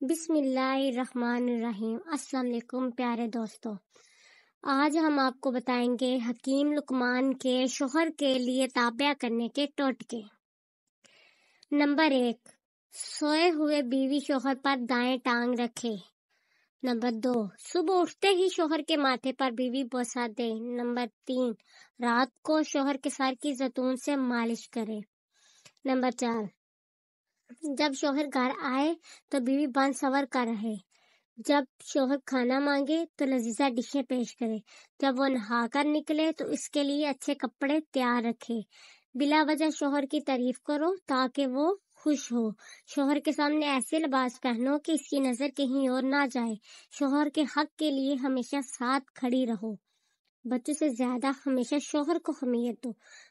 بسم اللہ الرحمن الرحیم۔ السلام علیکم پیارے دوستو، آج ہم آپ کو بتائیں گے حکیم لقمان کے شوہر کے لیے تابع کرنے کے ٹوٹکے۔ نمبر 1، سوئے ہوئے بیوی شوہر پر دائیں ٹانگ رکھے۔ نمبر 2، صبح اٹھتے ہی شوہر کے ماتھے پر بیوی بوسہ دے۔ نمبر 3، رات کو شوہر کے سر کی زیتون سے مالش کرے۔ نمبر 4، جب شوہر گھر آئے تو بیوی بن سور کر رہے۔ جب شوہر کھانا مانگے تو لذیذہ ڈشیں پیش کرے۔ جب وہ نہا کر نکلے تو اس کے لیے اچھے کپڑے تیار رکھے۔ بلا وجہ شوہر کی تعریف کرو تاکہ وہ خوش ہو۔ شوہر کے سامنے ایسے لباس پہنو کہ اس کی نظر کہیں اور نہ جائے۔ شوہر کے حق کے لیے ہمیشہ ساتھ کھڑی رہو۔ بچوں سے زیادہ ہمیشہ شوہر کو اہمیت دو۔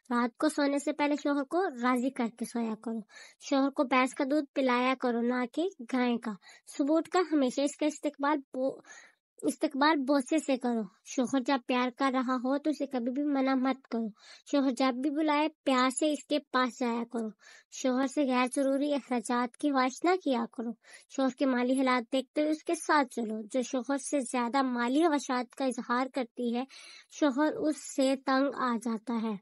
رات کو سونے سے پہلے شوہر کو راضی کر کے سویا کرو۔ شوہر کو بھینس کا دودھ پلایا کرو، نہ کہ گائے کا۔ صبح اٹھ کر ہمیشہ اس کا استقبال بوسے سے کرو۔ شوہر جب پیار کر رہا ہو تو اسے کبھی بھی منع مت کرو۔ شوہر جب بھی بلائے پیار سے اس کے پاس جایا کرو۔ شوہر سے غیر ضروری اخراجات کی خواہش نہ کیا کرو۔ شوہر کے مالی حالات دیکھتے ہوئے اس کے ساتھ چلو۔ جو شوہر سے زیادہ مالی خواہشات کا اظہار کرتی ہے، شوہر اس سے تنگ آ جاتا ہے۔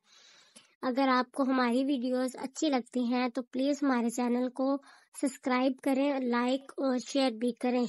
اگر آپ کو ہماری ویڈیوز اچھی لگتی ہیں تو پلیز ہمارے چینل کو سبسکرائب کریں، لائک اور شیئر بھی کریں۔